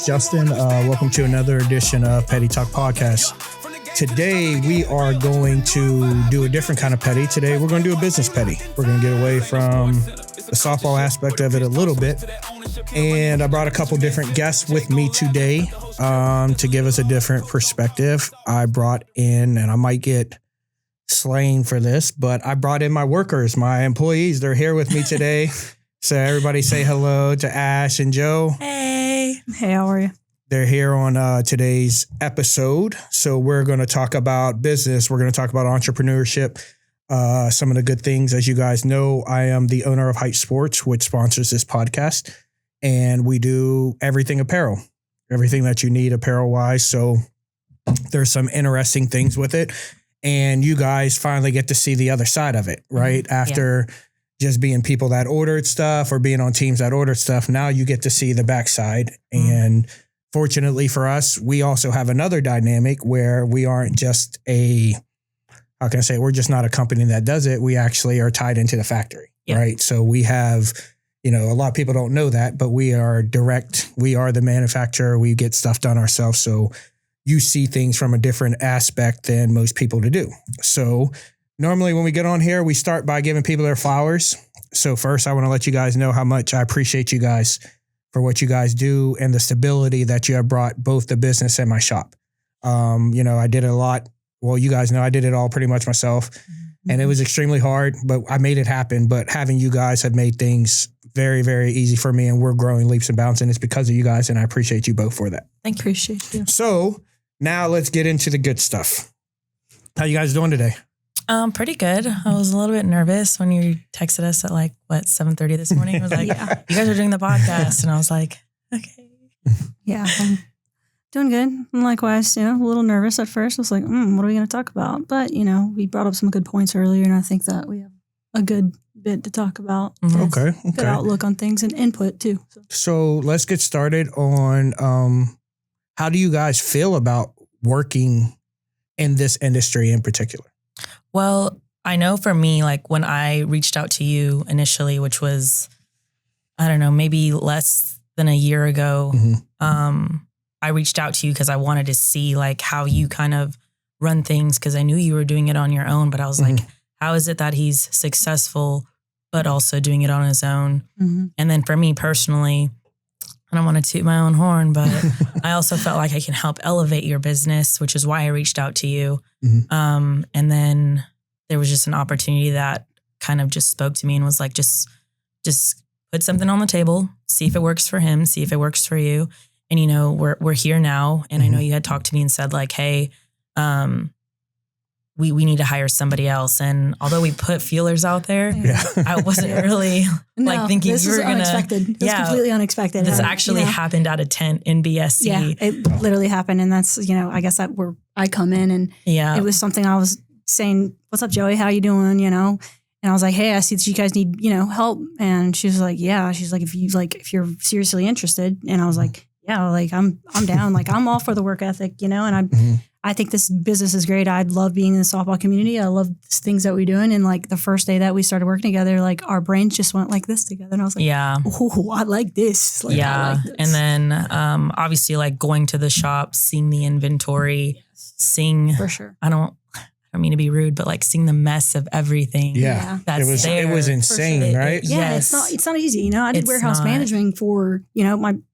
is Justin. Welcome to another edition of Petty Talk Podcast. Today, we are going to do a different kind of petty. Today, we're going to do a business petty. We're going to get away from the softball aspect of it a little bit. And I brought a couple different guests with me today to give us a different perspective. I brought in, and I might get slain for this, but I brought in my workers, my employees. They're here with me today. So everybody say hello to Ash and Joe. Hey. Hey, how are you? They're here on today's episode. So we're going to talk about business. We're going to talk about entrepreneurship. Some of the good things. As you guys know, I am the owner of Height Sports, which sponsors this podcast. And we do everything apparel, everything that you need apparel wise. So there's some interesting things with it. And you guys finally get to see the other side of it, right? After just being people that ordered stuff or being on teams that ordered stuff. Now you get to see the backside. And fortunately for us, we also have another dynamic where we aren't just how can I say it? We're just not a company that does it. We actually are tied into the factory, right? So we have, a lot of people don't know that, but we are direct. We are the manufacturer. We get stuff done ourselves. So you see things from a different aspect than most people to do. So normally when we get on here, we start by giving people their flowers. So first, I want to let you guys know how much I appreciate you guys for what you guys do and the stability that you have brought both the business and my shop. I did a lot. Well, you guys know I did it all pretty much myself, and it was extremely hard, but I made it happen. But having you guys have made things very, very easy for me, and we're growing leaps and bounds, and it's because of you guys, and I appreciate you both for that. Thank you. Appreciate you. So now let's get into the good stuff. How you guys doing today? Pretty good. I was a little bit nervous when you texted us at 7:30 this morning. I was like, you guys are doing the podcast. And I was like, okay. Yeah, I'm doing good. And likewise, a little nervous at first. I was like, what are we going to talk about? But, we brought up some good points earlier, and I think that we have a good bit to talk about. Okay. Good outlook on things and input too. So let's get started on how do you guys feel about working in this industry in particular? Well, I know for me, when I reached out to you initially, which was, I don't know, maybe less than a year ago, I reached out to you because I wanted to see how you kind of run things, because I knew you were doing it on your own, but I was like, how is it that he's successful, but also doing it on his own? And then for me personally, I don't want to toot my own horn, but I also felt like I can help elevate your business, which is why I reached out to you. And then there was just an opportunity that kind of just spoke to me and was like, just put something on the table, see if it works for him, see if it works for you. And, we're here now. And I know you had talked to me and said hey, we need to hire somebody else. And although we put feelers out there, I wasn't really thinking this you were going to. Unexpected. It was completely unexpected. This actually happened at a tent in BSC. Yeah, it literally happened. And that's, I guess I come in and it was something I was saying, what's up, Joey? How you doing? And I was like, hey, I see that you guys need, help. And she was like, yeah. She's like, if you're seriously interested. And I was like, yeah, I'm down. I'm all for the work ethic, and I think this business is great. I love being in the softball community. I love the things that we're doing. And the first day that we started working together, our brains just went like this together. And I was like, oh, I like this. I like this. And then obviously going to the shop, seeing the inventory, seeing, for sure. I don't mean to be rude, but seeing the mess of everything. Yeah. That's it was insane, sure. right? Yes. It's not easy. I did warehouse management for,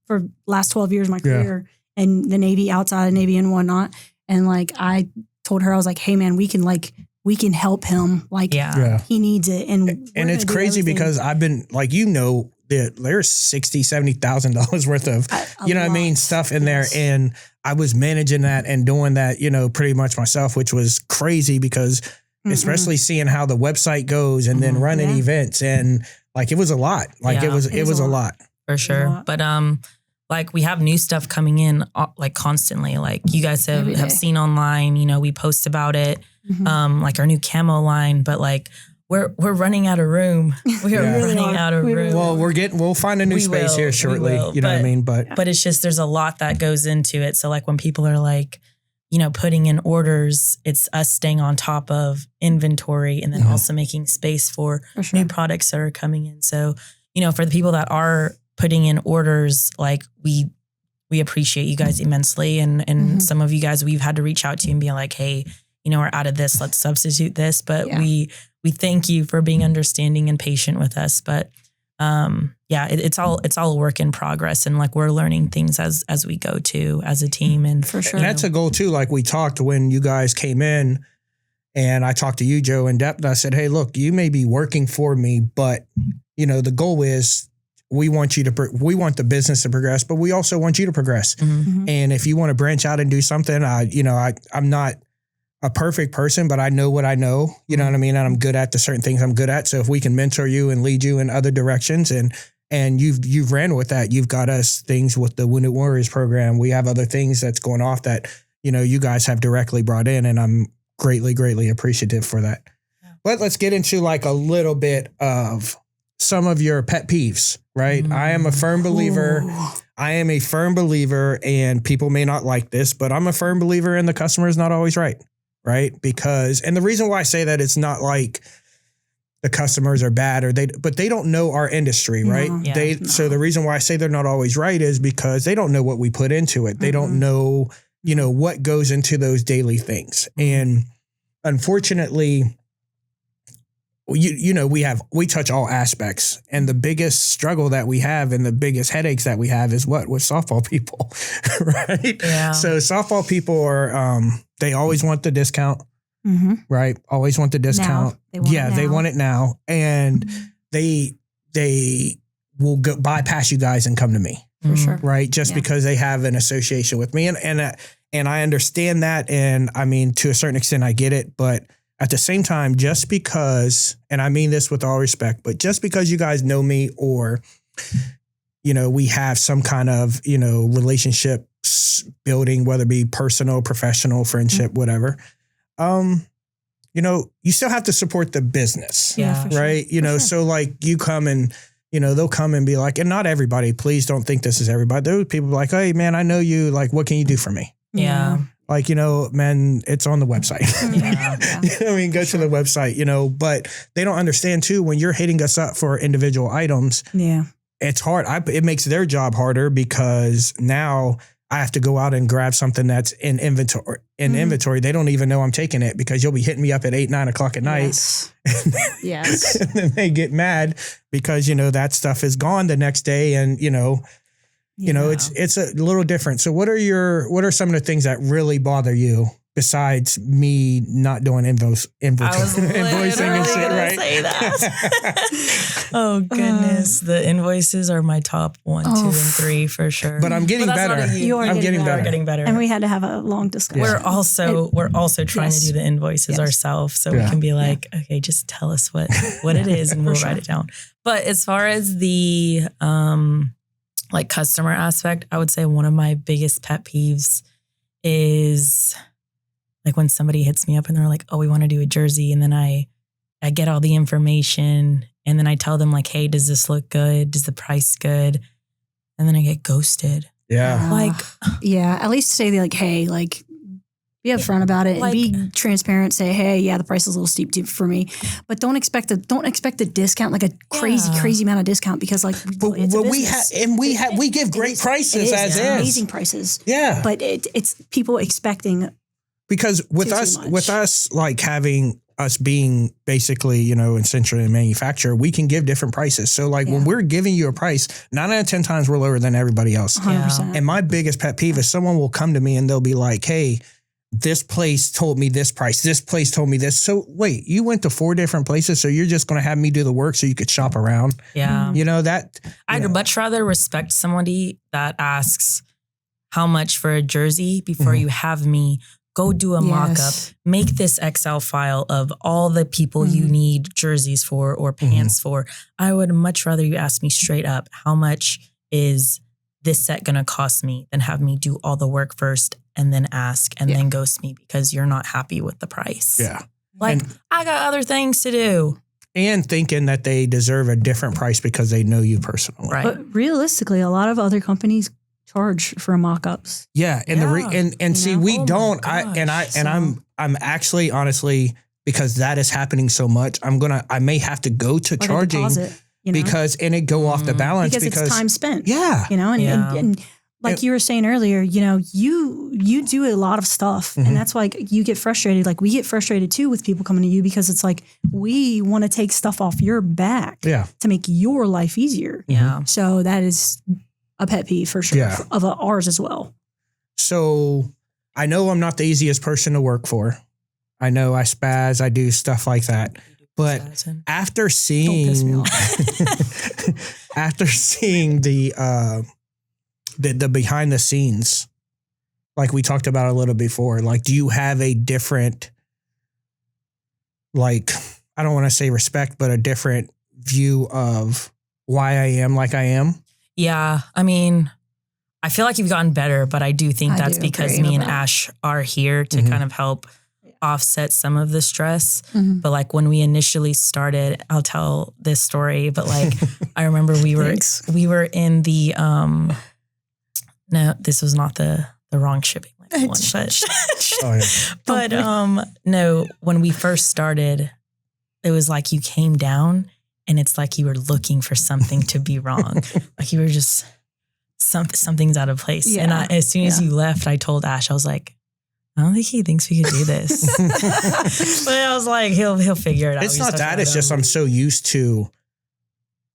for last 12 years of my career and the Navy, outside of Navy and whatnot. And I told her, I was like, hey man, we can help him. He needs it. And it's crazy because I've been there's $60,000-$70,000 worth of, stuff in there. And I was managing that and doing that, pretty much myself, which was crazy because especially seeing how the website goes and then running events and it was a lot. It was a lot. For sure. But we have new stuff coming in constantly. You guys have seen online, we post about it, our new camo line, but we're running out of room. We are running out of room. Well, we'll find a new space here shortly. You know what I mean? But it's just, there's a lot that goes into it. So when people are putting in orders, it's us staying on top of inventory and then also making space for new products that are coming in. So, for the people that are putting in orders, we we appreciate you guys immensely. And some of you guys, we've had to reach out to you and be like, hey, we're out of this, let's substitute this. But we thank you for being understanding and patient with us. But it's all a work in progress. And like, we're learning things as we go too, as a team. And for sure. And that's a goal too. Like we talked when you guys came in and I talked to you, Joe, in depth. I said, hey, look, you may be working for me, but the goal is we want the business to progress, but we also want you to progress. And if you want to branch out and do something, I'm not a perfect person, but I know what I know, you know what I mean? And I'm good at the certain things I'm good at. So if we can mentor you and lead you in other directions and you've ran with that, you've got us things with the Wounded Warriors program. We have other things that's going off that, you guys have directly brought in, and I'm greatly, greatly appreciative for that. Yeah. But let's get into like a little bit of some of your pet peeves, right? I am a firm believer. And people may not like this, but I'm a firm believer in the customer is not always right. Right. And the reason why I say that, it's not like the customers are bad but they don't know our industry. Right. So the reason why I say they're not always right is because they don't know what we put into it. They don't know, what goes into those daily things. And unfortunately, we touch all aspects, and the biggest struggle that we have and the biggest headaches that we have is with softball people, right? Yeah. So softball people are, they always want the discount, right? Always want the discount. They want it now. And they will bypass you guys and come to me. For sure. Right. Just because they have an association with me. And I understand that. And I mean, to a certain extent, I get it. But at the same time, just because, and I mean this with all respect, but just because you guys know me or, we have some kind of, relationship building, whether it be personal, professional, friendship, whatever, you still have to support the business. Yeah. Right. Sure. So like you come and, they'll come and be like, and not everybody, please don't think this is everybody. Those people be like, hey man, I know you, like, what can you do for me? Yeah. Like, man, it's on the website. Go to the website, but they don't understand too, when you're hitting us up for individual items, it's hard. It makes their job harder because now I have to go out and grab something that's in inventory. They don't even know I'm taking it because you'll be hitting me up at 8, 9 o'clock at night. Yes. And then they get mad because, that stuff is gone the next day. And, it's a little different. So what are some of the things that really bother you besides me not doing invoicing and shit, right? Say that. Oh goodness. The invoices are my top 1, 2, and 3 for sure. But I'm getting better. I'm getting better. And we had to have a long discussion. We're also trying to do the invoices ourselves. So we can be like, okay, just tell us what it is and we'll write it down. But as far as the like customer aspect, I would say one of my biggest pet peeves is like when somebody hits me up and they're like, oh, we want to do a jersey. And then I get all the information and then I tell them like, hey, does this look good? Does the price good? And then I get ghosted. Yeah. At least say like, hey, like, be upfront about it and be transparent. Say, hey, the price is a little steep for me, but don't expect a discount, like a crazy amount of discount because like we give great prices as is, amazing prices. Yeah, but it's people expecting because with us like having us being basically essentially a manufacturer, we can give different prices. So like when we're giving you a price, 9 out of 10 times we're lower than everybody else. 100%. And my biggest pet peeve is someone will come to me and they'll be like, hey, this place told me this price. This place told me this. So wait, you went to 4 different places. So you're just going to have me do the work so you could shop around. Yeah. I'd much rather respect somebody that asks how much for a jersey before you have me go do a mock-up, make this Excel file of all the people you need jerseys for or pants for. I would much rather you ask me straight up, how much is this set going to cost me, than have me do all the work first and then ask and then ghost me because you're not happy with the price. Yeah. I got other things to do. And thinking that they deserve a different price because they know you personally. Right. But realistically, a lot of other companies charge for mock-ups. Yeah. And see, we don't. I'm actually honestly, because that is happening so much, I may have to go to charging. Because it go off the balance because it's time spent. Yeah. And like you were saying earlier, you know, you do a lot of stuff, and that's why you get frustrated. Like we get frustrated too with people coming to you because it's like we want to take stuff off your back to make your life easier. Yeah. So that is a pet peeve for sure of ours as well. So I know I'm not the easiest person to work for. I know I spaz, I do stuff like that. But after seeing the behind the scenes, like we talked about a little before, like, do you have a different, like, I don't want to say respect, but a different view of why I am like I am? Yeah. I mean, I feel like you've gotten better, but I do think that's because me and Ash are here to kind of help offset some of the stress. But like when we initially started, I'll tell this story, but like I remember we were in the no, this was not the wrong shipping one, but no, when we first started, it was like you came down and it's like you were looking for something to be wrong. Like you were just something's out of place. Yeah. And as soon as you left, I told Ash, I was like, I don't think he thinks we could do this. But I was like, he'll figure it out. It's not that. It's just I'm so used to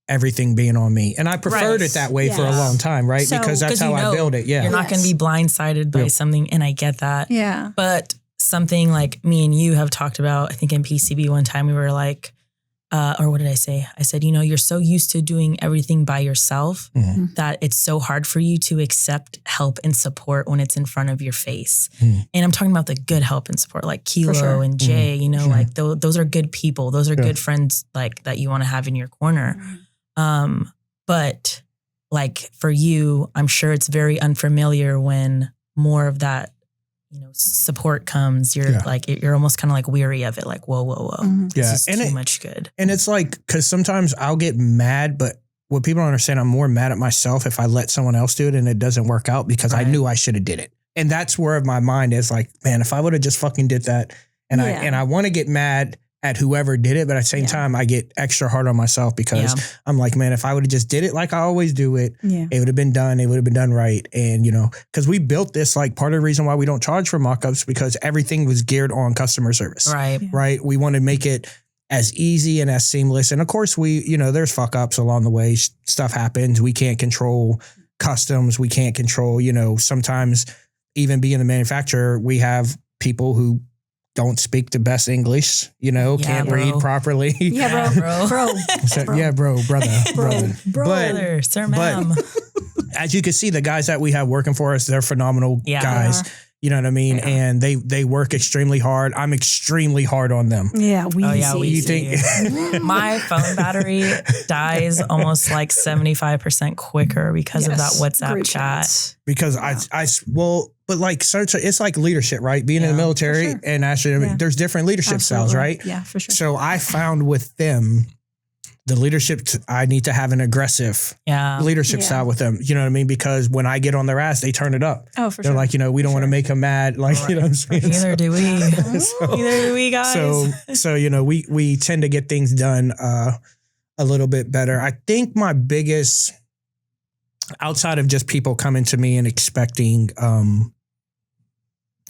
everything being on me. And I preferred it that way for a long time, right? So, because that's how I build it. Yeah. You're not going to be blindsided by something. And I get that. Yeah. But something like me and you have talked about, I think in PCB one time we were like, or what did I say? I said, you know, you're so used to doing everything by yourself that it's so hard for you to accept help and support when it's in front of your face. And I'm talking about the good help and support, like Kilo and Jay, you know, like those are good people. Those are good friends like that you want to have in your corner. But like for you, I'm sure it's very unfamiliar when more of that, you know, support comes, you're like, you're almost kind of like weary of it. Like, whoa. This is too much good. And it's like, cause sometimes I'll get mad, but what people don't understand, I'm more mad at myself if I let someone else do it and it doesn't work out because I knew I should have did it. And that's where my mind is like, man, if I would have just fucking did that. And I want to get mad at whoever did it, but at the same time, I get extra hard on myself because I'm like, man, if I would have just did it like I always do it, it would have been done. It would have been done right. And, you know, because we built this, like part of the reason why we don't charge for mock-ups because everything was geared on customer service. Right. We want to make it as easy and as seamless. And of course, there's fuck ups along the way. Stuff happens. We can't control customs. We can't control, you know, sometimes even being the manufacturer, we have people who don't speak the best English, you know, can't read properly. Yeah, bro. Brother, sir, ma'am. But as you can see, the guys that we have working for us, they're phenomenal guys. You know what I mean? Yeah. And they work extremely hard. I'm extremely hard on them. Yeah, you think my phone battery dies almost like 75% quicker because of that WhatsApp chat. Because but like it's like leadership, right? Being in the military and actually there's different leadership styles, right? Yeah, for sure. So I found with them the leadership, I need to have an aggressive leadership style with them. You know what I mean? Because when I get on their ass, they turn it up. Oh, for They're like, you know, we don't want to make them mad. Like, you know what I'm saying? Neither do we. Neither do we, guys. So, you know, we tend to get things done a little bit better. I think my biggest, outside of just people coming to me and expecting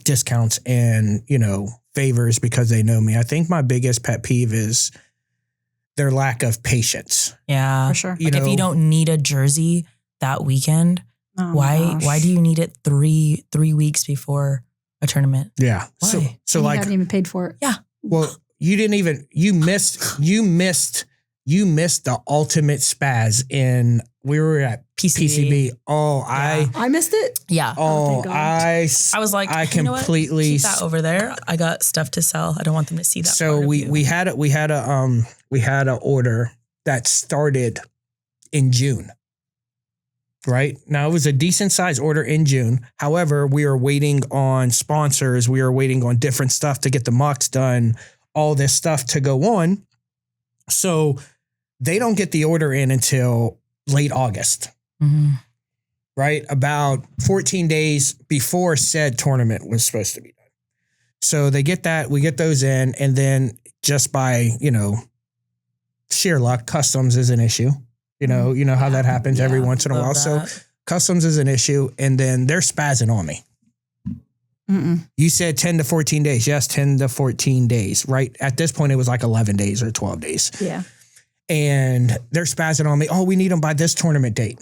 discounts and, you know, favors because they know me, I think my biggest pet peeve is their lack of patience. Yeah, for sure. Like if you don't need a jersey that weekend, why do you need it three weeks before a tournament? Yeah. Why? So you like haven't even paid for it. Yeah. Well, you missed the ultimate spaz in we were at PCB. Oh, yeah. I missed it. Yeah. Oh, I was like, I completely keep that over there. I got stuff to sell. I don't want them to see that. So we had a order that started in June. Right now, it was a decent size order in June. However, we are waiting on sponsors. We are waiting on different stuff to get the mocks done. All this stuff to go on. So they don't get the order in until late August, right? About 14 days before said tournament was supposed to be done. So they get that, we get those in, and then just by, you know, sheer luck, customs is an issue. You know how that happens every once in a while. So customs is an issue, and then they're spazzing on me. You said 10 to 14 days. Yes, 10 to 14 days, right? At this point, it was like 11 days or 12 days. Yeah. And they're spazzing on me. Oh, we need them by this tournament date.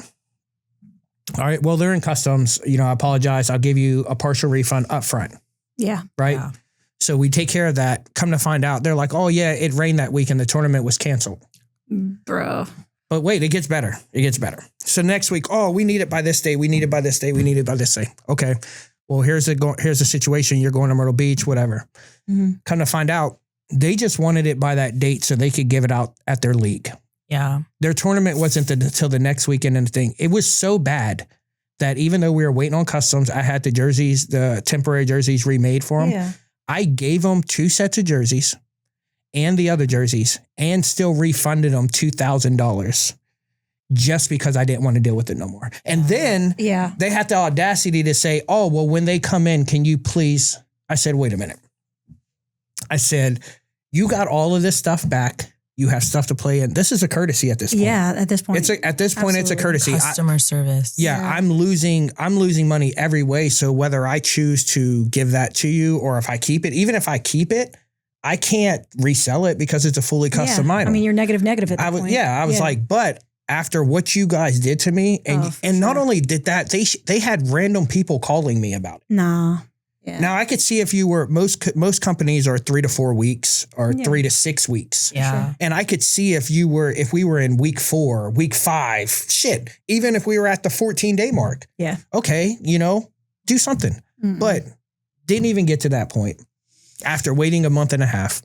All right. Well, they're in customs. You know, I apologize. I'll give you a partial refund up front. Yeah. Right. Yeah. So we take care of that. Come to find out, they're like, oh, yeah, it rained that week and the tournament was canceled. Bro. But wait, it gets better. It gets better. So next week, oh, we need it by this day. We need it by this day. We need it by this day. Okay. Well, here's the situation. You're going to Myrtle Beach, whatever. Come to find out, they just wanted it by that date so they could give it out at their league. Yeah. Their tournament wasn't until the next weekend and the thing. It was so bad that even though we were waiting on customs, I had the temporary jerseys remade for them. Yeah. I gave them 2 sets of jerseys and the other jerseys and still refunded them $2,000 just because I didn't want to deal with it no more. And then they had the audacity to say, oh, well, when they come in, can you please? I said, wait a minute. I said, you got all of this stuff back. You have stuff to play in. This is a courtesy at this point. Yeah, at this point. It's a courtesy. Customer service. Yeah, I'm losing money every way. So whether I choose to give that to you or if I keep it, even if I keep it, I can't resell it because it's a fully custom item. I mean, you're negative at that point. I was like, but after what you guys did to me, and not only did that, they had random people calling me about it. Nah. Yeah. Now I could see if you were most companies are 3 to 4 weeks or 3 to 6 weeks. Yeah. And I could see if we were in week 4, week 5, even if we were at the 14-day mark. Yeah. Okay. Do something, but didn't even get to that point after waiting a month and a half.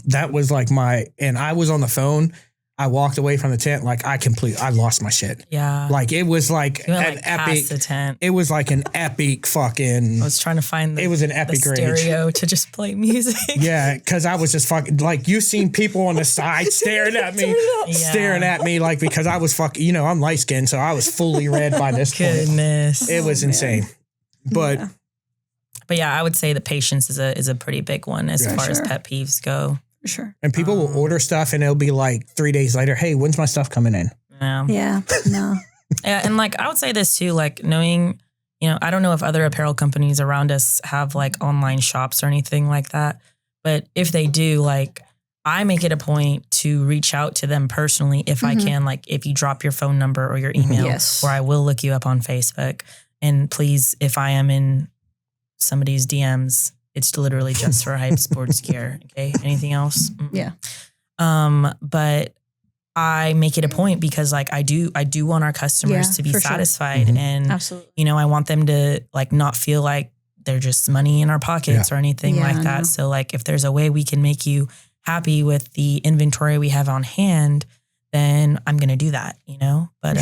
That was like and I was on the phone. I walked away from the tent like I lost my shit. Yeah. Like it was like an epic the tent. It was like an epic fucking. I was trying to find it was an epic stereo to just play music. Yeah, because I was just fucking like you seen people on the side staring at me like because I was fucking I'm light skinned so I was fully red by this point. Goodness, it was insane. But yeah, I would say the patience is a pretty big one as far as pet peeves go. Sure. And people will order stuff and it'll be like 3 days later, hey, when's my stuff coming in? Yeah. No. Yeah. And like, I would say this too, like knowing, I don't know if other apparel companies around us have like online shops or anything like that. But if they do, like I make it a point to reach out to them personally if I can, like if you drop your phone number or your email, or I will look you up on Facebook. And please, if I am in somebody's DMs, it's literally just for hype sports gear. Okay. Anything else? Yeah. But I make it a point because like I do want our customers to be satisfied and absolutely. I want them to like not feel like they're just money in our pockets or anything like that. No. So like if there's a way we can make you happy with the inventory we have on hand, then I'm going to do that, but but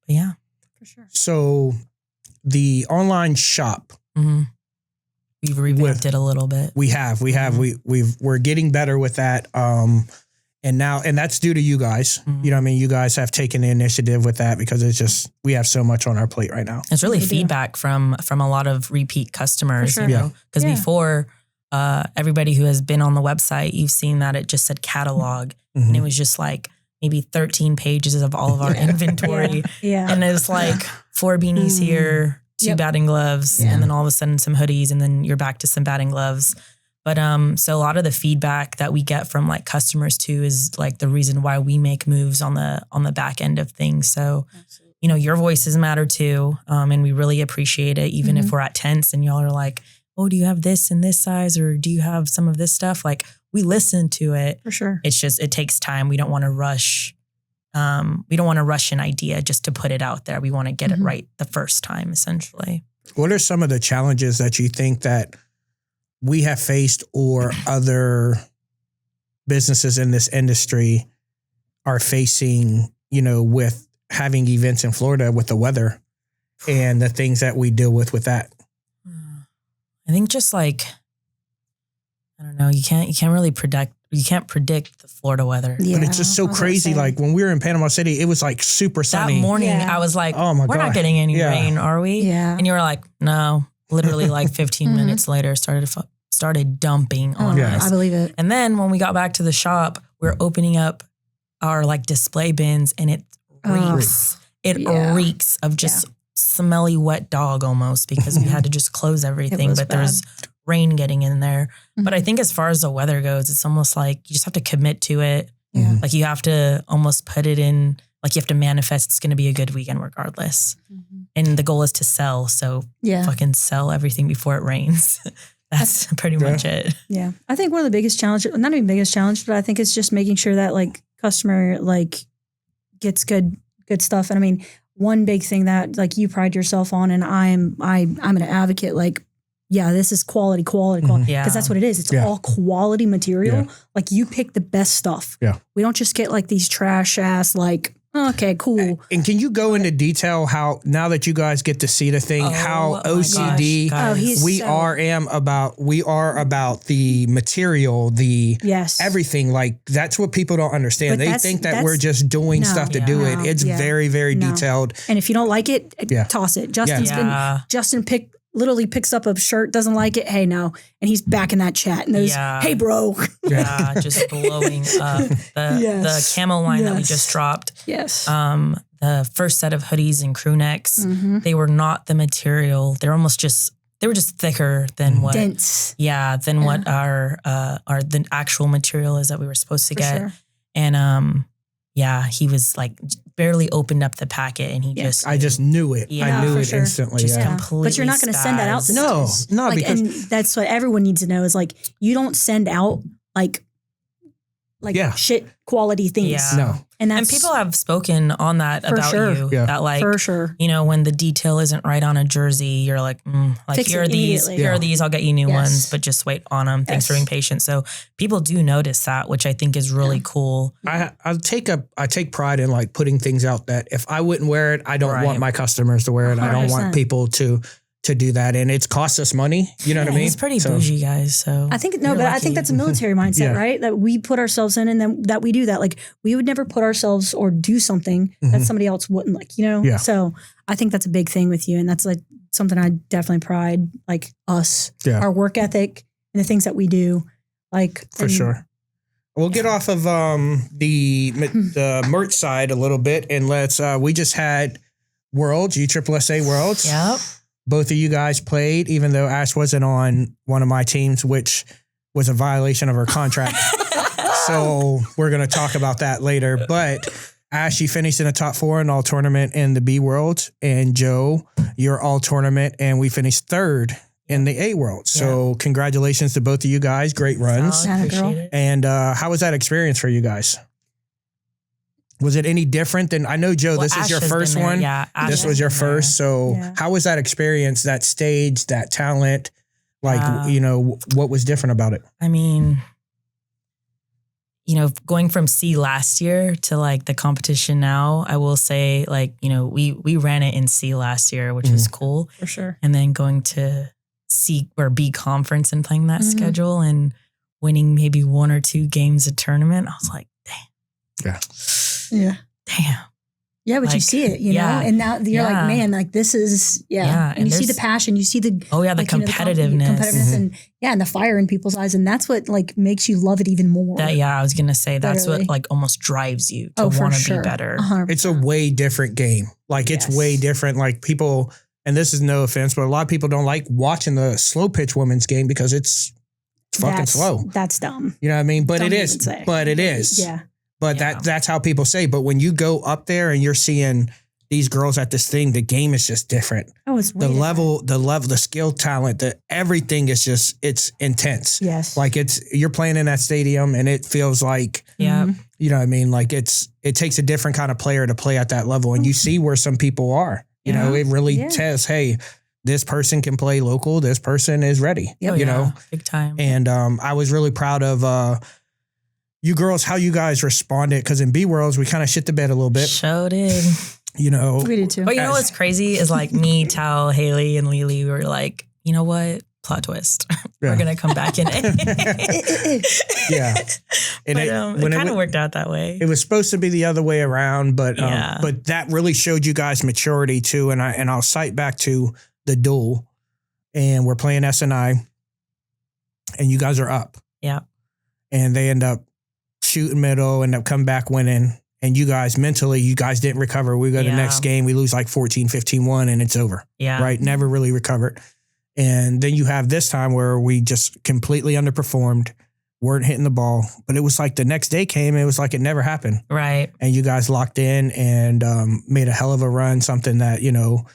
yeah. For sure. So the online shop, we've revamped it a little bit. We're getting better with that. And that's due to you guys. You know what I mean? You guys have taken the initiative with that because it's just, we have so much on our plate right now. It's really feedback from a lot of repeat customers, because before everybody who has been on the website, you've seen that it just said catalog and it was just like maybe 13 pages of all of our inventory. And it's like 4 beanies here, 2 batting gloves, and then all of a sudden some hoodies, and then you're back to some batting gloves. But so a lot of the feedback that we get from like customers too is like the reason why we make moves on the back end of things. So, your voices matter too, and we really appreciate it. Even if we're at tents and y'all are like, "Oh, do you have this in this size, or do you have some of this stuff?" Like we listen to it for sure. It's just it takes time. We don't want to rush. We don't want to rush an idea just to put it out there. We want to get it right the first time, essentially. What are some of the challenges that you think that we have faced or other businesses in this industry are facing, with having events in Florida with the weather and the things that we deal with that? I think just like, I don't know, you can't really predict the Florida weather. Yeah, but it's just so crazy. Like when we were in Panama City, it was like super sunny. That morning, I was like, oh my God, we're not getting any rain, are we? Yeah. And you were like, no. Literally like 15 minutes later, started dumping on us. I believe it. And then when we got back to the shop, we're opening up our like display bins and it reeks. it reeks of just smelly wet dog almost, because we had to just close everything, but there's rain getting in there. But I think as far as the weather goes, it's almost like you just have to commit to it. Like you have to almost put it in, like you have to manifest it's going to be a good weekend regardless. And the goal is to sell. So fucking sell everything before it rains. That's pretty much it. Yeah. I think one of the biggest challenges, not even biggest challenge, but I think it's just making sure that like customer like gets good stuff. And I mean, one big thing that like you pride yourself on, and I'm an advocate, like, this is quality. Because that's what it is. It's all quality material. Like you pick the best stuff. Yeah. We don't just get like these trash ass, like, okay, cool. And can you go into detail how, now that you guys get to see the thing, how OCD we are about the material, everything. Like that's what people don't understand. They think that we're just doing stuff to do it. It's very, very detailed. And if you don't like it, toss it. Justin literally picks up a shirt, doesn't like it. Hey, no. And he's back in that chat and goes, hey, bro. Just blowing up. The camo line that we just dropped. Yes. The first set of hoodies and crew necks, they were not the material. They were just thicker than what. Dense. Than what our the actual material is that we were supposed to get. Sure. And he was like barely opened up the packet and I just knew it. I knew it instantly. Just completely. But you're not going to send that out to No, because and that's what everyone needs to know is like you don't send out like shit quality things. Yeah. No. And people have spoken on that about you. Yeah. That like, for sure. You know, when the detail isn't right on a jersey, you're like, here are these, I'll get you new ones, but just wait on them. Thanks for being patient. So people do notice that, which I think is really cool. I take pride in like putting things out that if I wouldn't wear it, I don't want my customers to wear it. 100%. I don't want people to do that. And it's cost us money. You know what I mean? He's pretty bougie, guys. So I think, I think that's a military mindset, right? That we put ourselves in and then that we do that. Like we would never put ourselves or do something that somebody else wouldn't like, you know? Yeah. So I think that's a big thing with you. And that's like something I definitely pride, like us, our work ethic and the things that we do. Like for sure. We'll get off of the merch side a little bit and let's, we just had Worlds, USSSA Worlds. Yep. Both of you guys played, even though Ash wasn't on one of my teams, which was a violation of her contract. So we're going to talk about that later. But Ash, you finished in the top 4 in all tournament in the B Worlds. And Joe, you're all tournament. And we finished 3rd in the A Worlds. So congratulations to both of you guys. Great runs. Appreciate it. And how was that experience for you guys? Was it any different than, I know, Joe, this is your first one. Yeah. This was your first. So how was that experience, that stage, that talent? Like, you know, what was different about it? I mean, you know, going from C last year to like the competition now, I will say like, you know, we ran it in C last year, which was cool. For sure. And then going to C or B conference and playing that schedule and winning maybe 1 or 2 games a tournament. I was like, damn. Yeah. Damn. Yeah, but like, you see it, you know, and now you're like, man, like this is, and you see the passion, you see the, the like, competitiveness, and and the fire in people's eyes. And that's what like makes you love it even more. I was going to say, that's what like almost drives you to want to be better. 100%. It's a way different game. Like it's way different. Like people, and this is no offense, but a lot of people don't like watching the slow pitch women's game because it's fucking slow. That's dumb. You know what I mean? But it is. Yeah. But that's how people say. But when you go up there and you're seeing these girls at this thing, the game is just different. Oh, it's the level, the skill, talent, everything is just, it's intense. Yes. Like you're playing in that stadium and it feels like, you know what I mean? Like it takes a different kind of player to play at that level. And you see where some people are, you know, it really tests, hey, this person can play local. This person is ready, you know, big time. And I was really proud of, you girls, how you guys responded, because in B Worlds, we kind of shit the bed a little bit. Sure did. You know. We did too. But you know what's crazy is like me, Tal, Haley, and Lily, we were like, you know what? Plot twist. We're going to come back in. Yeah. And it kind of worked out that way. It was supposed to be the other way around, but that really showed you guys maturity too. And I'll cite back to the duel, and we're playing SNI, and you guys are up. Yeah. And they end up shooting middle, end up coming back winning. and you guys mentally, you guys didn't recover. We go to the next game, we lose like 14-15-1 and it's over. Yeah. Right. Never really recovered. And then you have this time where we just completely underperformed, weren't hitting the ball, but it was like the next day came, it was like it never happened. Right. And you guys locked in and made a hell of a run, something that, you know,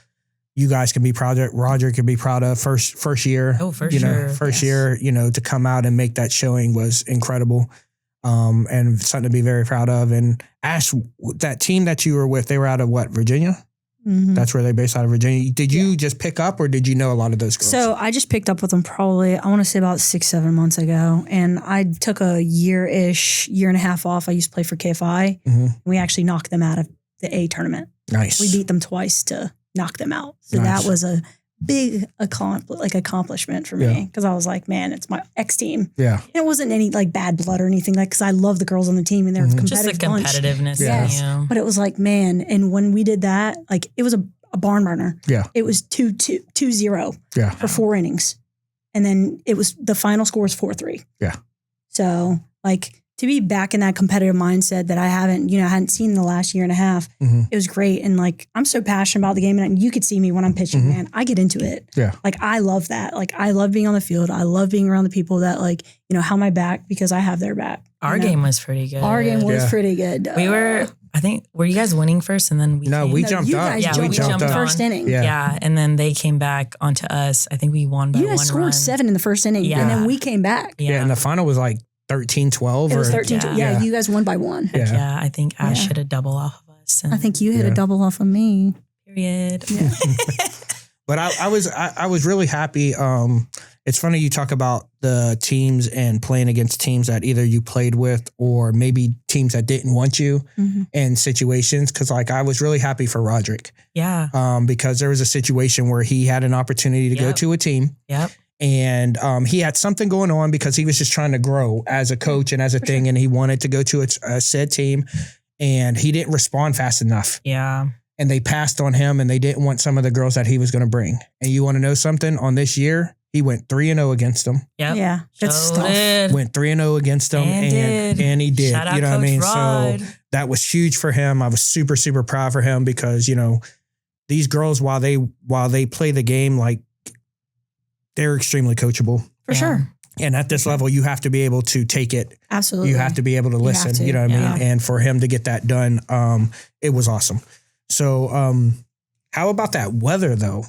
you guys can be proud of, Roger can be proud of first year. Oh, for you sure. know, first year, you know, to come out and make that showing was incredible. And something to be very proud of. And Ash, that team that you were with, they were out of what, Virginia? Mm-hmm. That's where they're based out of Virginia. Did you just pick up or did you know a lot of those girls? So I just picked up with them probably, I want to say about 6-7 months ago. And I took a year and a half off. I used to play for KFI. Mm-hmm. We actually knocked them out of the A tournament. Nice. We beat them twice to knock them out. So that was a big accomplishment for me because I was like, man, it's my ex team. Yeah. And it wasn't any like bad blood or anything because I love the girls on the team and they're competitive. Just the competitiveness. Yes. Yeah. But it was like, man, and when we did that, like it was a barn burner. Yeah. It was 2-0 for 4 innings. And then it was the final score was 4-3. Yeah. So like to be back in that competitive mindset that I hadn't seen in the last year and a half, it was great. And like, I'm so passionate about the game and you could see me when I'm pitching, man, I get into it. Yeah. Like I love that. Like I love being on the field. I love being around the people that like, you know, have my back because I have their back. Our game was pretty good. Our game was pretty good. We were, I think, were you guys winning first and then we jumped up. Yeah, we jumped the first inning. Yeah. And then they came back onto us. I think we won by 1 run. You guys scored 7 in the first inning and then we came back. Yeah. And the final was like 13-12. It was 13-12. Yeah, you guys won by 1. Yeah, I think Ash hit a double off of us. I think you hit a double off of me. Period. Yeah. But I was really happy. It's funny you talk about the teams and playing against teams that either you played with or maybe teams that didn't want you in situations. Cause like I was really happy for Roderick. Yeah. Because there was a situation where he had an opportunity to go to a team. Yep. And he had something going on because he was just trying to grow as a coach and as a thing. And he wanted to go to a said team and he didn't respond fast enough. Yeah. And they passed on him and they didn't want some of the girls that he was going to bring. And you want to know something? On this year, he went 3-0 against them. Yep. Yeah. Good stuff. Went 3-0 against them. And he did. Shout out you know Coach what I mean? Rod. So that was huge for him. I was super, super proud for him because, you know, these girls, while they play the game, like they're extremely coachable. For sure. And at this level, you have to be able to take it. Absolutely. You have to be able to listen. You know what I mean? And for him to get that done, it was awesome. So how about that weather, though?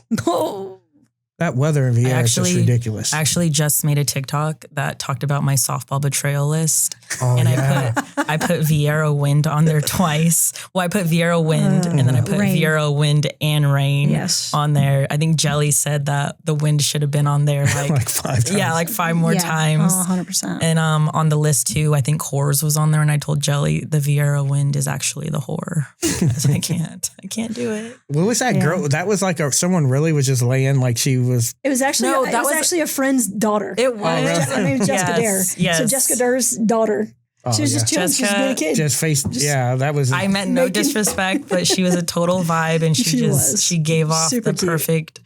That weather in Vieira is just ridiculous. I actually just made a TikTok that talked about my softball betrayal list. Oh, and yeah. I put Vieira wind on there twice. Well, I put Vieira wind and then I put rain. Vieira wind and rain on there. I think Jelly said that the wind should have been on there like 5 times. Yeah, like 5 more times. Oh, 100%. And on the list too, I think Whores was on there and I told Jelly the Vieira wind is actually the whore. Because I can't do it. What was that girl? That was like someone really was just laying like she was. It was actually actually a friend's daughter. It was. Her name was Jessica Dare. Yes. So Jessica Dare's daughter. She was just chilling. She was being a kid. That was. I meant no disrespect, but she was a total vibe, and she gave off the perfect.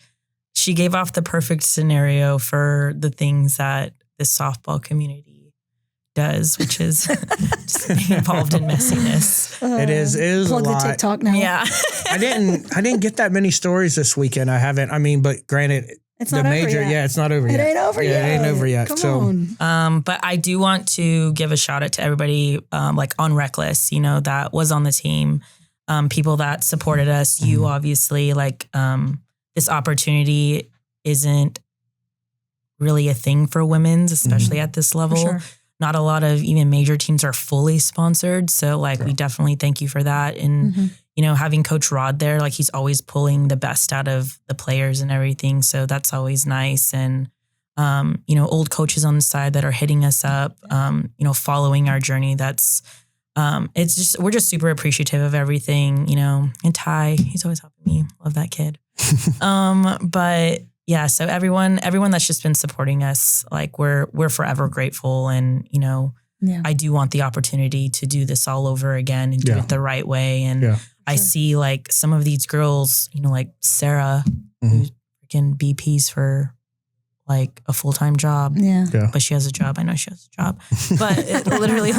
She gave off the perfect scenario for the things that the softball community does, which is just being involved in messiness. It is plug a lot. the TikTok now. Yeah. I didn't get that many stories this weekend. I haven't. I mean, but granted. It's not over yet. Yeah, it's not over yet. It ain't over yet. It ain't over yet. Come on. But I do want to give a shout out to everybody, like on Reckless, you know, that was on the team, people that supported us. You obviously, like, this opportunity isn't really a thing for women's, especially at this level. Sure. Not a lot of even major teams are fully sponsored. So like, we definitely thank you for that. And, you know, having Coach Rod there, like he's always pulling the best out of the players and everything. So that's always nice. And, you know, old coaches on the side that are hitting us up, you know, following our journey. That's, it's just, we're just super appreciative of everything, you know, and Ty, he's always helping me. Love that kid. But yeah, so everyone that's just been supporting us, like we're forever grateful. And, you know, I do want the opportunity to do this all over again and do it the right way. And I see like some of these girls, you know, like Sarah, who's freaking BPs for like a full-time job. Yeah. But she has a job. I know she has a job. But it literally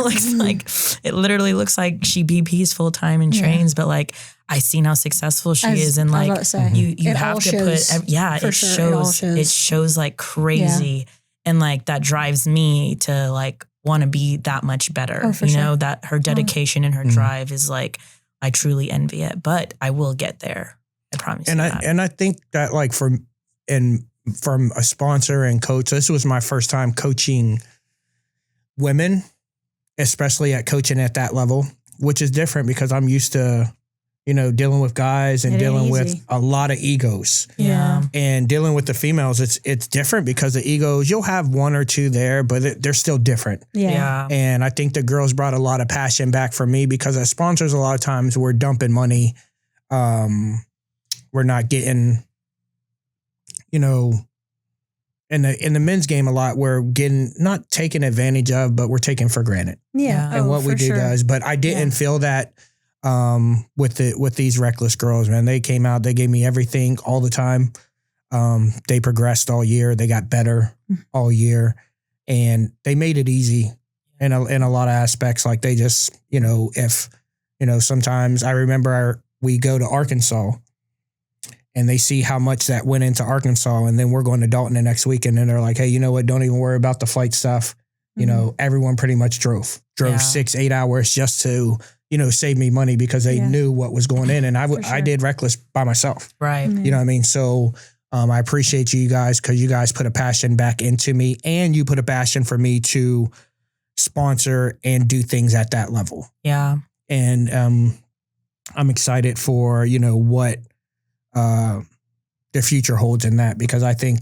looks like she BP's full-time and trains, but like I seen how successful she is, and like you have to put it shows like crazy. And like that drives me to like want to be that much better. You know, that her dedication and her drive is like, I truly envy it, but I will get there. I promise you that. And I think that like from a sponsor and coach, this was my first time coaching women, especially at coaching at that level, which is different because I'm used to, you know, dealing with guys and dealing with a lot of egos. Yeah. And dealing with the females, it's different because the egos, you'll have one or two there, but they're still different. Yeah. And I think the girls brought a lot of passion back for me because as sponsors, a lot of times we're dumping money. We're not getting, you know, in the men's game a lot, we're getting not taken advantage of, but we're taken for granted. Yeah. And what we do does. But I didn't feel that with these reckless girls, man. They came out, they gave me everything all the time. They progressed all year. They got better all year, and they made it easy in a lot of aspects. Like they just, you know, if, you know, sometimes I remember we go to Arkansas and they see how much that went into Arkansas, and then we're going to Dalton the next week, and then they're like, hey, you know what? Don't even worry about the flight stuff. You know, everyone pretty much drove 6-8 hours just to, you know, save me money because they knew what was going in. And I did reckless by myself. Right. You know what I mean? So I appreciate you guys because you guys put a passion back into me, and you put a passion for me to sponsor and do things at that level. Yeah. And I'm excited for, you know, what the future holds in that, because I think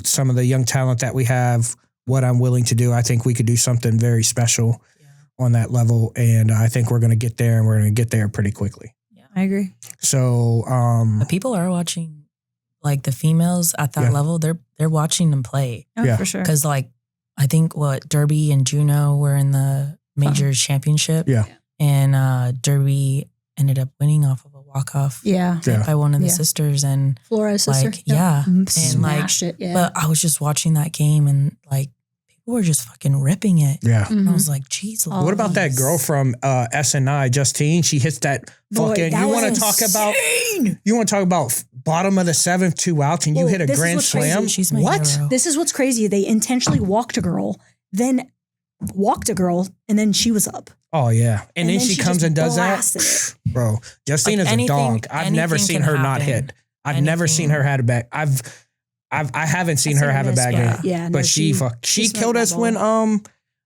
some of the young talent that we have, what I'm willing to do, I think we could do something very special on that level. And I think we're going to get there, and we're going to get there pretty quickly. Yeah, I agree. So, but people are watching, like the females at that level, they're watching them play. Oh, for sure. Cause like, I think Derby and Juno were in the major championship. Yeah. And Derby ended up winning off of a walk-off by one of the sisters, and Flores' like, sister. and smashed like, it. But I was just watching that game, and like people were just fucking ripping it. Yeah. And I was like, geez. What about that girl from SNI, Justine? She hits that fucking, you want to talk about bottom of the seventh, 2 outs, and you hit a grand slam? She's my hero. This is what's crazy. They intentionally walked a girl, then walked a girl, and then she was up. Oh, yeah. And then she comes and does that. It. Bro, Justine is a dog. I've never seen her not hit. I've never seen her had a bag. I haven't seen her have a bag game. Yeah, but she killed us when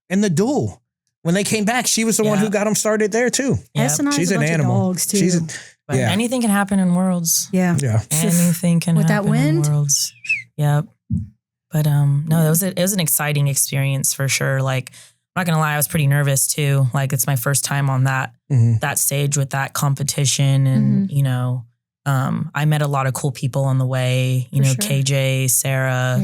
in the duel. When they came back, she was the one who got them started there too. Yep. She's an animal. Dogs too. But anything can happen in Worlds. Yeah. Anything can with happen that wind? in Worlds. Yep. But no, it was an exciting experience for sure. Like, I'm not gonna lie, I was pretty nervous too. Like, it's my first time on that stage with that competition, and you know, I met a lot of cool people on the way. You know, KJ, Sarah,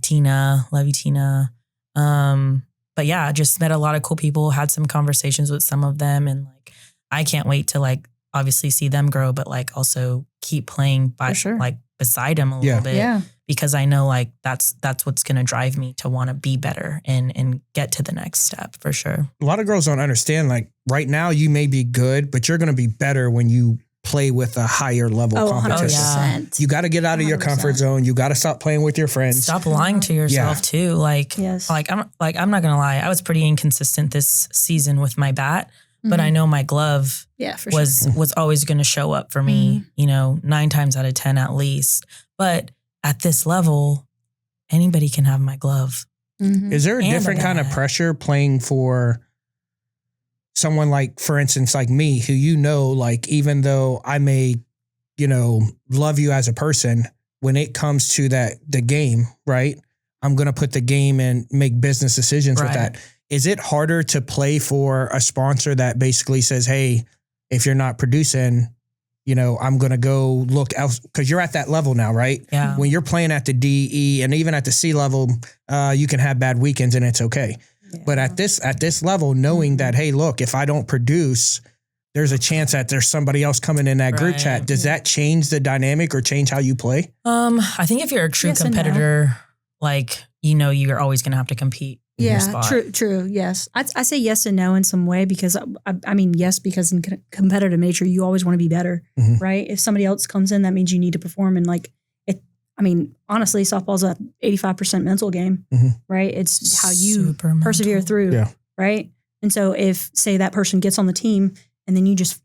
Tina, love you, Tina. But yeah, I just met a lot of cool people. Had some conversations with some of them, and like, I can't wait to like obviously see them grow, but like also keep playing by like beside them a little bit. Yeah. Because I know like that's what's going to drive me to want to be better and get to the next step for sure. A lot of girls don't understand, like right now you may be good, but you're going to be better when you play with a higher level competition. 100%. You got to get out of your comfort zone. You got to stop playing with your friends. Stop lying to yourself too. Like, I'm not going to lie. I was pretty inconsistent this season with my bat, but I know my glove was always going to show up for me, you know, 9 times out of 10 at least. But at this level, anybody can have my glove. Is there a different kind of pressure playing for someone like, for instance, like me, who, you know, like, even though I may, you know, love you as a person, when it comes to the game, right? I'm going to put the game and make business decisions with that. Is it harder to play for a sponsor that basically says, hey, if you're not producing, you know, I'm going to go look else, because you're at that level now, right? Yeah. When you're playing at the D, E, and even at the C level, you can have bad weekends and it's okay. Yeah. But at this level, knowing that, hey, look, if I don't produce, there's a chance that there's somebody else coming in that group chat. Does that change the dynamic or change how you play? I think if you're a true competitor, like, you're always going to have to compete. Yeah, true. Yes. I say yes and no in some way because I mean, yes, because in competitive nature, you always want to be better, right? If somebody else comes in, that means you need to perform. And honestly, softball's a 85% mental game, right? It's how you persevere through, right? And so if, say, that person gets on the team and then you just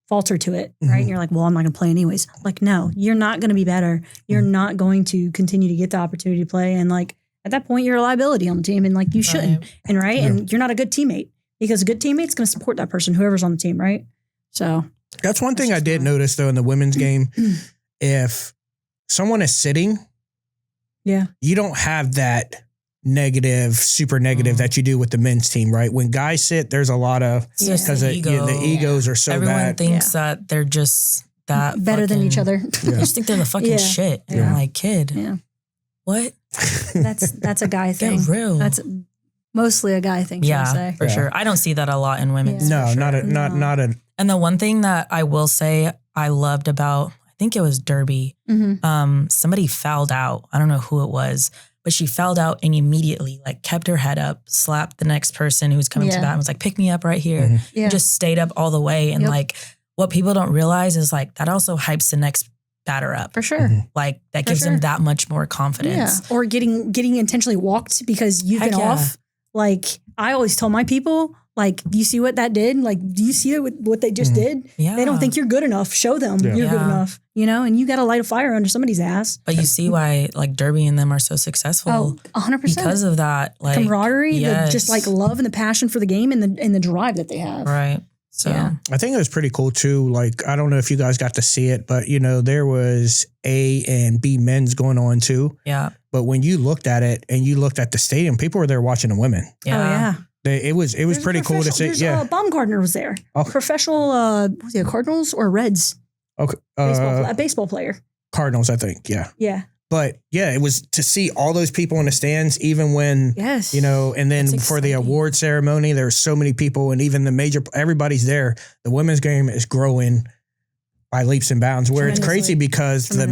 falter to it, right? And you're like, well, I'm not going to play anyways. Like, no, you're not going to be better. You're not going to continue to get the opportunity to play. And like, at that point, you're a liability on the team and like you shouldn't. And and you're not a good teammate because a good teammate's going to support that person, whoever's on the team, right? So that's one thing I did notice though in the women's game. If someone is sitting, you don't have that super negative that you do with the men's team, right? When guys sit, there's a lot of, because the egos are so bad. Everyone thinks that they're just that better than each other. They just think they're the fucking shit. And I'm like, kid, what? That's a guy thing. Get real. That's mostly a guy thing. Yeah, for sure. I don't see that a lot in women's. No, sure. not a. And the one thing that I will say I loved about, I think it was Derby. Somebody fouled out. I don't know who it was, but she fouled out and immediately like kept her head up, slapped the next person who was coming to bat and was like, pick me up right here. Just stayed up all the way. And like what people don't realize is like that also hypes the next batter up. For sure. Like that gives them that much more confidence. Yeah. Or getting intentionally walked because you've been off. Like I always tell my people, like, do you see what that did? Like, do you see what they just did? Yeah. They don't think you're good enough. Show them you're good enough, and you got to light a fire under somebody's ass. But you see why like Derby and them are so successful. Oh, 100%. Because of that, like camaraderie, the just like love and the passion for the game and the drive that they have. Right. So I think it was pretty cool too. Like, I don't know if you guys got to see it, but there was A and B men's going on too. Yeah. But when you looked at it and you looked at the stadium, people were there watching the women. Yeah. Oh yeah. It was pretty cool to see. Yeah. Baumgartner was there. Professional, was he a Cardinals or Reds? Okay. A baseball player. Cardinals, I think. Yeah. Yeah. But yeah, it was to see all those people in the stands, even when, and then for the award ceremony, there's so many people and even everybody's there. The women's game is growing by leaps and bounds where it's crazy because the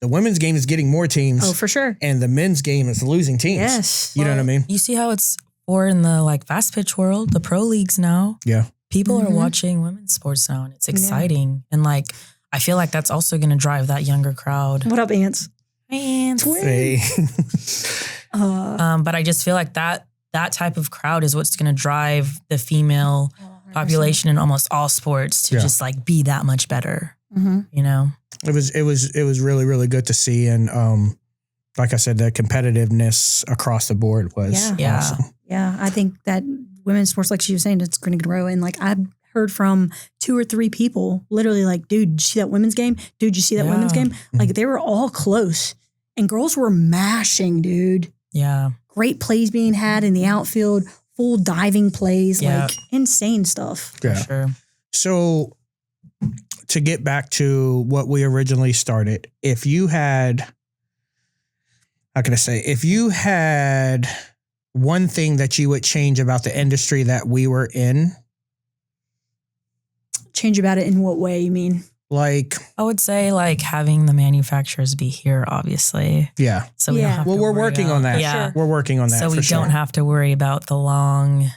women's game is getting more teams. Oh, for sure. And the men's game is losing teams. Yes. You know what I mean? You see how it's in the like fast pitch world, the pro leagues now. Yeah. People are watching women's sports now and it's exciting. And like, I feel like that's also going to drive that younger crowd. What up, Ants? Ants. Hey. But I just feel like that type of crowd is what's going to drive the female population in almost all sports to just like be that much better. It was really, really good to see. And like I said, the competitiveness across the board was awesome. Yeah. I think that women's sports, like she was saying, it's going to grow. And like I've heard from 2 or 3 people literally like, dude, did you see that women's game? Dude, did you see that women's game? Like they were all close and girls were mashing, dude. Yeah. Great plays being had in the outfield, full diving plays, like insane stuff. Yeah. For sure. So to get back to what we originally started, if you had one thing that you would change about the industry that we were in. Change about it in what way, you mean? Like, I would say like having the manufacturers be here, obviously. Yeah. So we don't have to we're working on that. Yeah. We're working on that. So we don't have to worry about the long,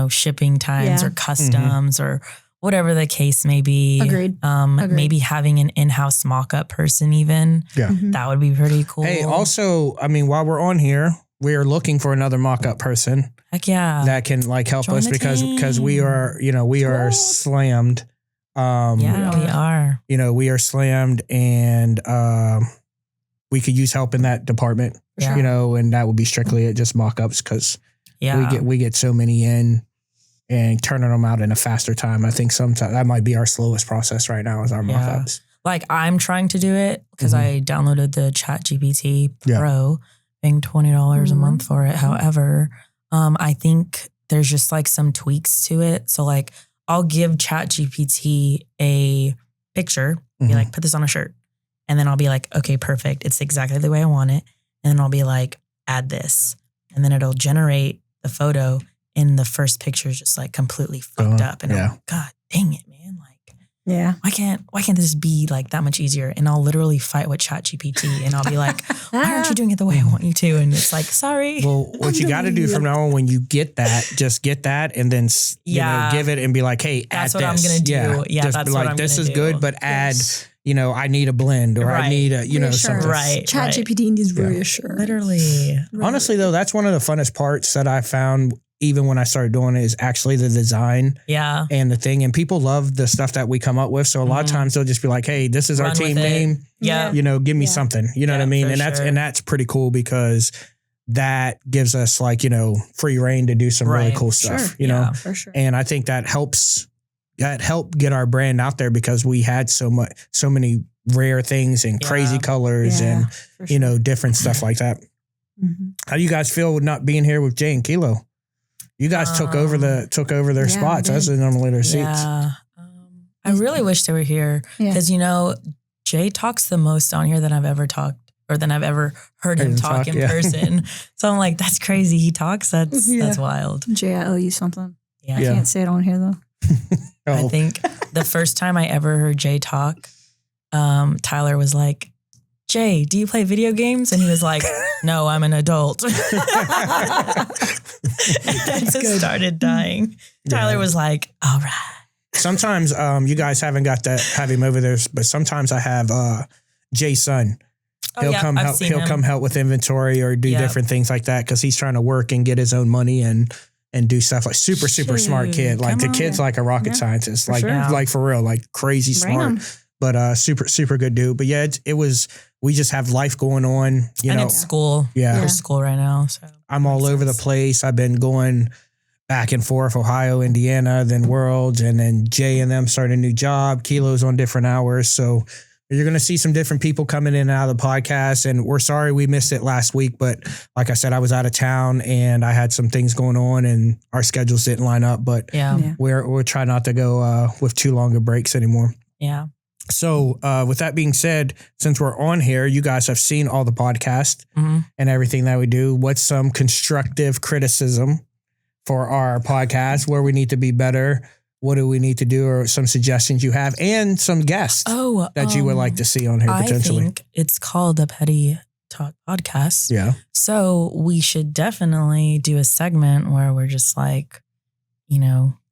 shipping times or customs or whatever the case may be. Agreed. Maybe having an in-house mock-up person even. Yeah. That would be pretty cool. Hey, also, I mean, while we're on here, we are looking for another mock-up person. Heck yeah. That can like help us because we are, we are slammed. We are. We are slammed and we could use help in that department. Yeah. And that would be strictly at just mock-ups because we get so many in and turning them out in a faster time. I think sometimes that might be our slowest process right now is our mock-ups. Like I'm trying to do it because I downloaded the ChatGPT Pro, paying $20 a month for it. However, I think there's just like some tweaks to it. So like I'll give ChatGPT a picture, be like, put this on a shirt. And then I'll be like, okay, perfect. It's exactly the way I want it. And then I'll be like, add this. And then it'll generate the photo and the first picture is just like completely fucked up. And I'm like, God dang it, man. Like, yeah, why can't this be like that much easier? And I'll literally fight with ChatGPT and I'll be like, why aren't you doing it the way I want you to? And it's like, sorry. Well, what you got to do from now on, when you get that, just get that and then give it and be like, hey, that's add what this. I'm gonna do. Yeah, just that's be what like, I'm this gonna is do. good, but add, I need a blend or I need a, something. Right. ChatGPT needs reassurance. Literally. Honestly, though, that's one of the funnest parts that I found. Even when I started doing it, is actually the design and the thing. And people love the stuff that we come up with. So a lot of times they'll just be like, hey, this is our team name. Yeah. Give me something. You know what I mean? And that's pretty cool because that gives us like, free reign to do some really cool stuff, you know? For sure. And I think that helped get our brand out there because we had so many rare things and crazy colors and, different stuff like that. Mm-hmm. How do you guys feel with not being here with Jay and Kilo? You guys took over their spots. That's normally their seats. Yeah. I really wish they were here because, Jay talks the most on here than I've ever talked or than I've ever heard him talk in person. So I'm like, that's crazy. He talks. That's wild. Jay, I owe you something. Yeah. I can't say it on here though. I think the first time I ever heard Jay talk, Tyler was like, Jay, do you play video games? And he was like, no, I'm an adult. I just started dying. Tyler was like, all right. Sometimes you guys haven't got to have him over there, but sometimes I have Jay's son. He'll come help. He'll come help with inventory or do different things like that because he's trying to work and get his own money and do stuff like super smart kid. Like the kid's like a rocket scientist, like for real, like crazy smart. But super good dude. But yeah, it was. We just have life going on, and it's school. Yeah, there's school right now. So I'm all over the place. I've been going back and forth, Ohio, Indiana, then Worlds, and then Jay and them started a new job. Kilo's on different hours, so you're going to see some different people coming in and out of the podcast. And we're sorry we missed it last week, but like I said, I was out of town and I had some things going on, and our schedules didn't line up. But we're trying not to go with too long of breaks anymore. Yeah. So with that being said, since we're on here, you guys have seen all the podcasts and everything that we do. What's some constructive criticism for our podcast, where we need to be better? What do we need to do, or some suggestions you have, and some guests that you would like to see on here potentially? I think it's called a Petty Talk Podcast. Yeah. So we should definitely do a segment where we're just like,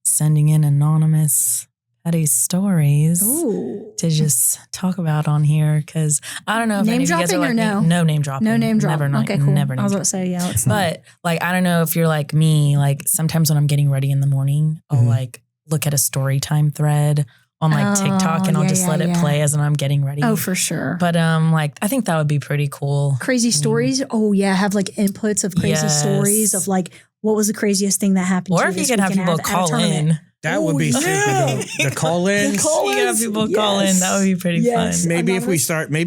sending in anonymous petty stories to just talk about on here, because I don't know if name any of you guys are like no? No name dropping. No name dropping. Never, okay, cool. Never name I was about to say, it's but like, I don't know if you're like me, like sometimes when I'm getting ready in the morning, I'll like look at a story time thread on like TikTok and I'll just let it play as I'm getting ready. Oh, for sure. But like, I think that would be pretty cool. Crazy stories. Oh yeah. Have like inputs of crazy stories of like, what was the craziest thing that happened or to you if you can have people call in. That would be super dope. The call-ins. You can have people call in. That would be pretty fun. Maybe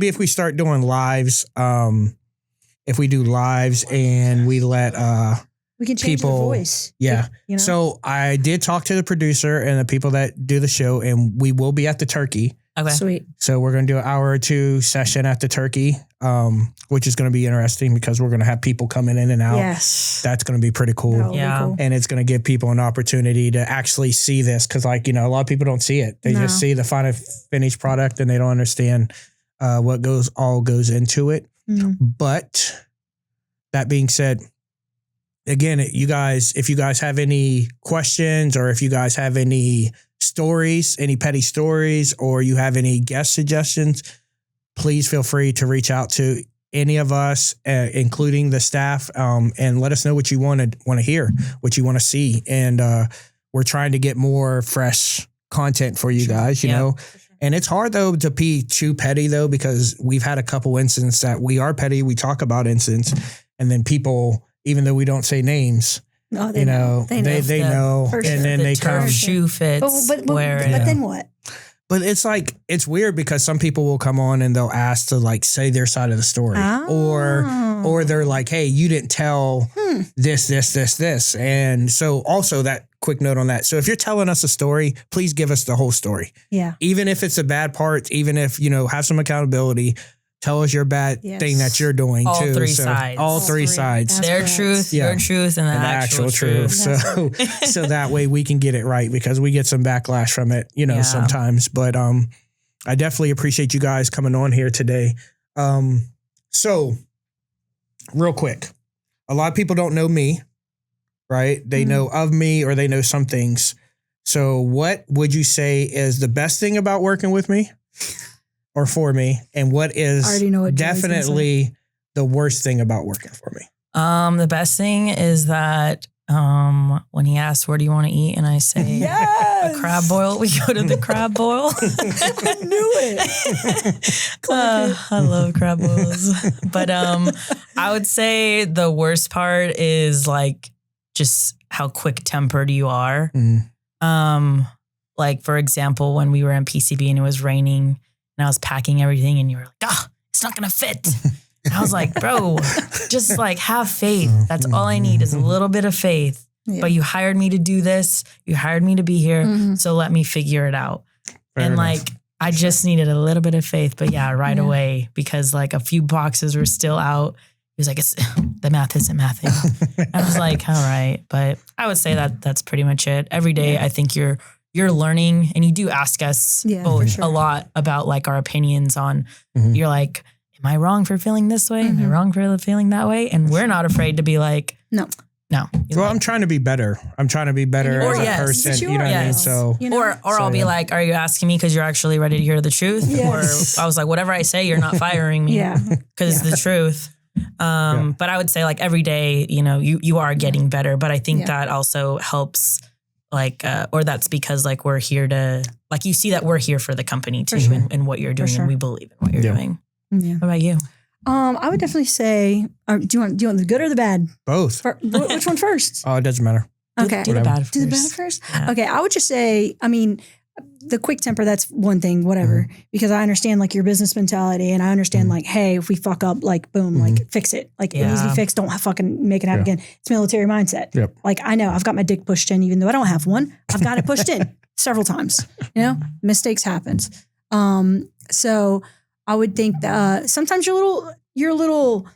if we start doing lives, if we do lives and we let we can change people, the voice. Yeah. So I did talk to the producer and the people that do the show, and we will be at the Turkey. Okay. Sweet. So we're going to do an hour or two session at the Turkey, which is going to be interesting because we're going to have people coming in and out. Yes. That's going to be pretty cool. Yeah. Cool. And it's going to give people an opportunity to actually see this. Cause like, a lot of people don't see it. They just see the final finished product and they don't understand what goes into it. But that being said, again, if you guys have any questions, or if you guys have any stories, any petty stories, or you have any guest suggestions, please feel free to reach out to any of us, including the staff, and let us know what you want to hear, what you want to see. And we're trying to get more fresh content for you guys, you know. And it's hard, though, to be too petty, though, because we've had a couple incidents that we are petty. We talk about incidents, and then people, even though we don't say names, they know. And then they come. Shoe fits. But then what? But it's like, it's weird because some people will come on and they'll ask to like say their side of the story, or they're like, hey, you didn't tell this. And so also that quick note on that. So if you're telling us a story, please give us the whole story. Yeah. Even if it's a bad part, even if, have some accountability, Tell us your bad thing that you're doing all too. Three sides. All three sides. Their truth, your truth, and the actual truth. So that way we can get it right, because we get some backlash from it, sometimes. But I definitely appreciate you guys coming on here today. So real quick, a lot of people don't know me, right? They know of me, or they know some things. So what would you say is the best thing about working with me or for me? And what is definitely the worst thing about working for me? The best thing is that when he asks, where do you want to eat? And I say, a crab boil. We go to the crab boil. I knew it. I love crab boils. But I would say the worst part is like just how quick tempered you are. Like, for example, when we were in PCB and it was raining and I was packing everything and you were like, it's not going to fit. And I was like, bro, just like have faith. That's all I need is a little bit of faith. Yeah. But you hired me to do this. You hired me to be here. So let me figure it out. Fair enough. Like, I just needed a little bit of faith, but right away, because like a few boxes were still out. He was like, the math isn't mathing. I was like, all right. But I would say that that's pretty much it. Every day, I think you're learning, and you do ask us both a lot about like our opinions on, you're like, am I wrong for feeling this way? Am I wrong for feeling that way? And we're not afraid to be like, no. Well, I'm trying to be better. I'm trying to be better as a person. You know what I mean? So, or I'll be like, are you asking me because you're actually ready to hear the truth? Yes. Or I was like, whatever I say, you're not firing me because it's the truth. But I would say like every day, you are getting better. But I think that also helps, like, or that's because like we're here to, like, you see that we're here for the company too, and what you're doing, and we believe in what you're doing. Yeah. What about you? I would definitely say, do you want the good or the bad? Both. Which one first? Oh, it doesn't matter. Okay. Do the bad first. Do the bad first? Yeah. Okay. I would just say, the quick temper, that's one thing, whatever, because I understand like your business mentality, and I understand like, hey, if we fuck up, like, boom, like fix it. Like it needs to be fixed. Don't fucking make it happen again. It's military mindset. Yep. Like, I know I've got my dick pushed in, even though I don't have one. I've got it pushed in several times, mistakes happens. So I would think that sometimes you're a little,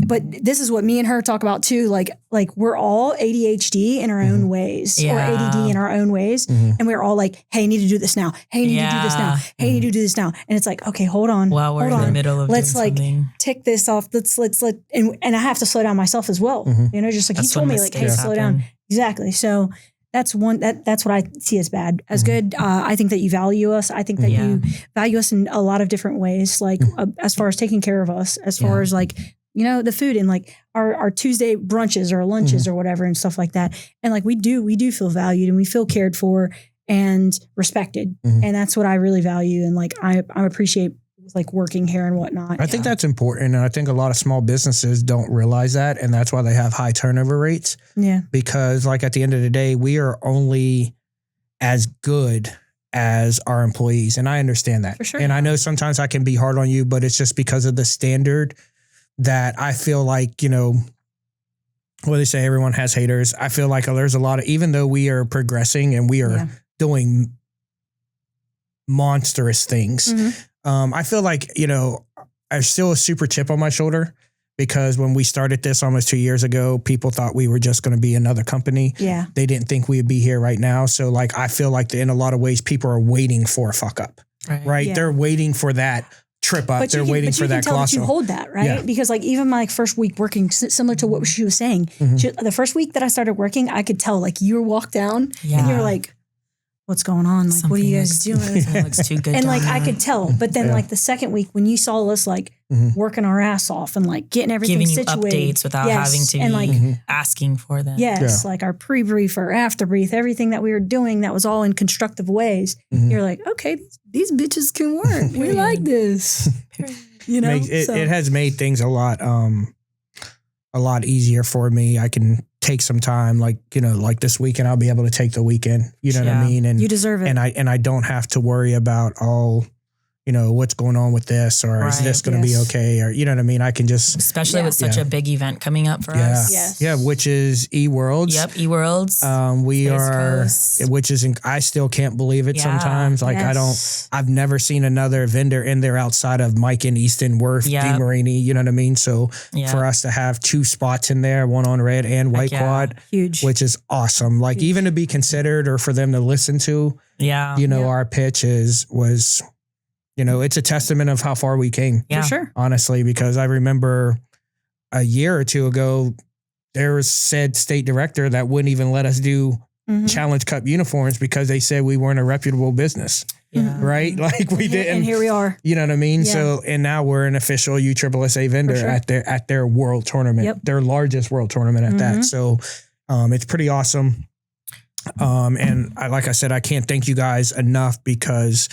but this is what me and her talk about too. Like we're all ADHD in our own ways, or ADD in our own ways. And we're all like, hey, I need to do this now. Hey, I need to do this now. Hey, I need to do this now. And it's like, okay, hold on. Well, we're in the middle of let's doing something. Tick this off. Let's and I have to slow down myself as well. Just like you told me, like, hey, slow down. Exactly. So that's one, that's what I see as bad. As good, I think that you value us. I think that you value us in a lot of different ways, like as far as taking care of us, as far as like, the food and like our Tuesday brunches or lunches or whatever and stuff like that. And like we do feel valued, and we feel cared for and respected. And that's what I really value. And like, I appreciate like working here and whatnot. I think that's important. And I think a lot of small businesses don't realize that. And that's why they have high turnover rates. Yeah. Because like at the end of the day, we are only as good as our employees. And I understand that. For sure. And I know sometimes I can be hard on you, but it's just because of the standard that I feel like, what they say, everyone has haters. I feel like there's a lot of, even though we are progressing and we are doing monstrous things, I feel like, I'm still a super chip on my shoulder, because when we started this almost 2 years ago, people thought we were just going to be another company. Yeah. They didn't think we would be here right now. So like, I feel like in a lot of ways, people are waiting for a fuck up, right? Yeah. They're waiting for that trip up. They're waiting for that colossal. But you hold that, right? Yeah. Because like even my first week working, similar to what she was saying, the first week that I started working, I could tell like you walk down and you're like, what's going on? Like, what are you guys doing? It looks too good. And like, I could tell. But then like the second week when you saw us like working our ass off and like getting everything giving situated. You updates without having to and like asking for them. Yes. Yeah. Like our pre-brief or after brief, everything that we were doing that was all in constructive ways. You're like, okay, these bitches can work. We like this. It has made things a lot easier for me. I can take some time, like this weekend, I'll be able to take the weekend. You know what I mean? And you deserve it. And I don't have to worry about what's going on with this, or is this going to be okay? Or, you know what I mean? I can just, especially with such a big event coming up for us. Yes. Yeah. Which is eWorlds. Yep. eWorlds. Which is, I still can't believe it sometimes. Like I've never seen another vendor in there outside of Mike and Easton, Worth, DeMarini, you know what I mean? So for us to have 2 spots in there, one on red and white quad, huge, which is awesome. Like even to be considered or for them to listen to, our pitch was, it's a testament of how far we came. For sure. Honestly, because I remember a year or 2 ago, there was said state director that wouldn't even let us do Challenge Cup uniforms because they said we weren't a reputable business. Yeah. Right? Like we didn't. And here we are. You know what I mean? Yeah. So, and now we're an official USSSA vendor at their world tournament, their largest world tournament at that. So it's pretty awesome. And like I said, I can't thank you guys enough because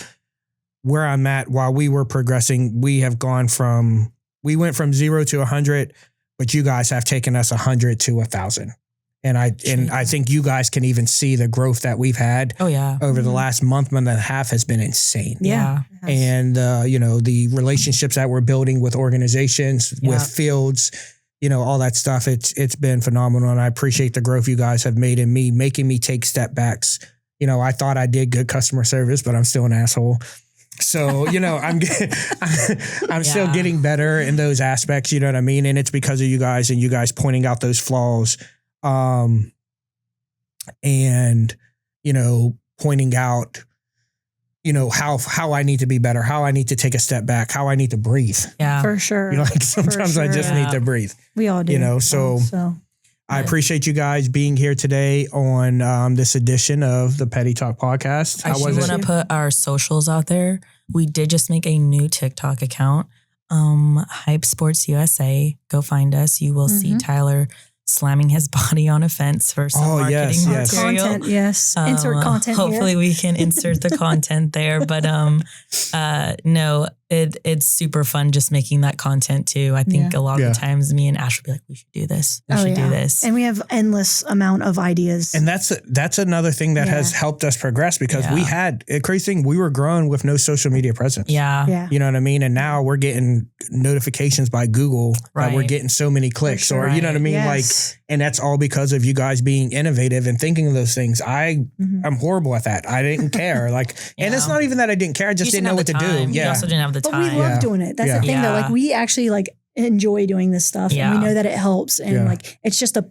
where I'm at, while we were progressing, we went from 0 to 100, but you guys have taken us 100 to 1,000. And I think you guys can even see the growth that we've had over the last month and a half has been insane. Yeah. And, the relationships that we're building with organizations, with fields, all that stuff, it's been phenomenal. And I appreciate the growth you guys have made in me, making me take step backs. I thought I did good customer service, but I'm still an asshole. So, I'm still getting better in those aspects. You know what I mean? And it's because of you guys and you guys pointing out those flaws. And, pointing out, how I need to be better, how I need to take a step back, how I need to breathe. Yeah, for sure. Sometimes I just need to breathe. We all do. So I appreciate you guys being here today on this edition of the Petty Talk podcast. I want to put our socials out there. We did just make a new TikTok account, Hype Sports USA. Go find us. You will see Tyler slamming his body on a fence for some marketing material. Content, insert content. Hopefully we can insert the content there. But no, it's super fun just making that content too. I think a lot of the times me and Ash will be like, we should do this. We should do this. And we have endless amount of ideas. And that's another thing that has helped us progress because we had a crazy thing. We were growing with no social media presence. Yeah. You know what I mean? And now we're getting notifications by Google that we're getting so many clicks or, you know what I mean? Yes. And that's all because of you guys being innovative and thinking of those things. I'm horrible at that. I didn't care. And it's not even that I didn't care. I just didn't know what to do. You also didn't have the time. But we love doing it. That's the thing though. Like we actually enjoy doing this stuff and we know that it helps. And it's just a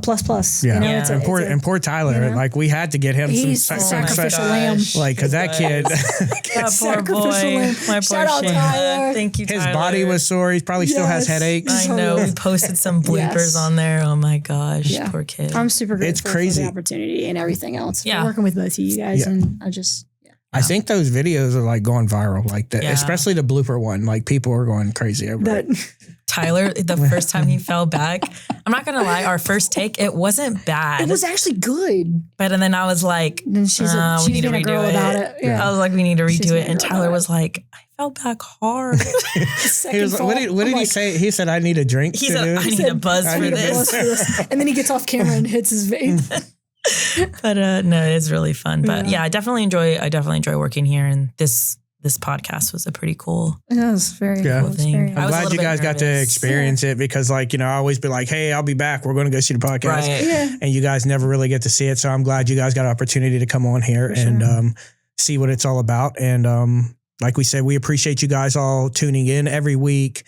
plus. Yeah. It's and poor Tyler, we had to get him some sacrificial lamb. Cause that kid, that poor boy, my Shout out Tyler. Thank you, Tyler. His body was sore. He probably still has headaches. I know. We posted some bloopers on there. Oh my gosh, poor kid. I'm super grateful for the opportunity and everything else. For working with both of you guys, and I think those videos are going viral, especially the blooper one. People are going crazy over it. Tyler, the first time he fell back, I'm not going to lie, our first take, it wasn't bad. It was actually good. But and then I was like, we need to redo it. About it. Yeah. I was like, we need to redo it. And Tyler was like, I fell back hard. He was, what did he say? He said, I need a drink. He said, I need a buzz for this. And then he gets off camera and hits his vape. But no, it's really fun. But I definitely enjoy working here. And this podcast was a pretty cool. It was very cool thing. I'm glad you guys got to experience it because I always be like, hey, I'll be back. We're going to go see the podcast. Right. Yeah. And you guys never really get to see it. So I'm glad you guys got an opportunity to come on here and see what it's all about. And like we said, we appreciate you guys all tuning in every week.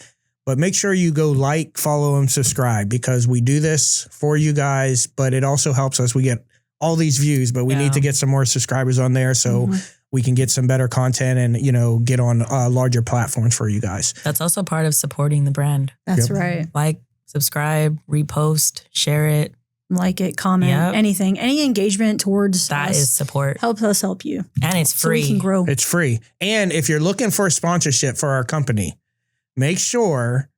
But make sure you go follow, and subscribe because we do this for you guys, but it also helps us. We get all these views, but we need to get some more subscribers on there so we can get some better content and, get on larger platforms for you guys. That's also part of supporting the brand. That's right. Like, subscribe, repost, share it. Like it, comment, anything. Any engagement towards that is support. Helps us help you. And it's free. So we can grow. It's free. And if you're looking for a sponsorship for our company, make sure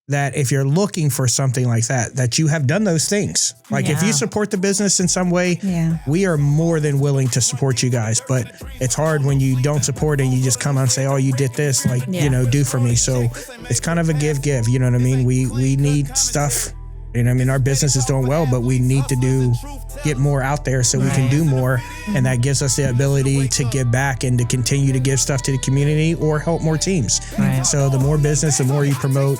that if you're looking for something like that you have done those things. If you support the business in some way, we are more than willing to support you guys. But it's hard when you don't support and you just come out and say, oh, you did this, do for me. So it's kind of a give, you know what I mean? We need stuff. You know what I mean? Our business is doing well, but we need to do get more out there so we can do more. And that gives us the ability to give back and to continue to give stuff to the community or help more teams. Right. So the more business, the more you promote,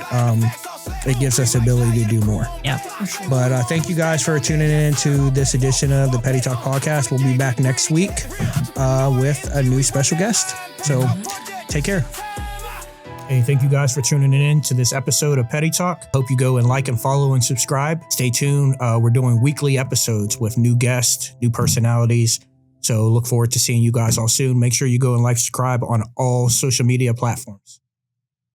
it gives us the ability to do more. Yeah. But thank you guys for tuning in to this edition of the Petty Talk Podcast. We'll be back next week with a new special guest. So take care. Hey, thank you guys for tuning in to this episode of Petty Talk. Hope you go and like and follow and subscribe. Stay tuned. We're doing weekly episodes with new guests, new personalities. So look forward to seeing you guys all soon. Make sure you go and like, subscribe on all social media platforms.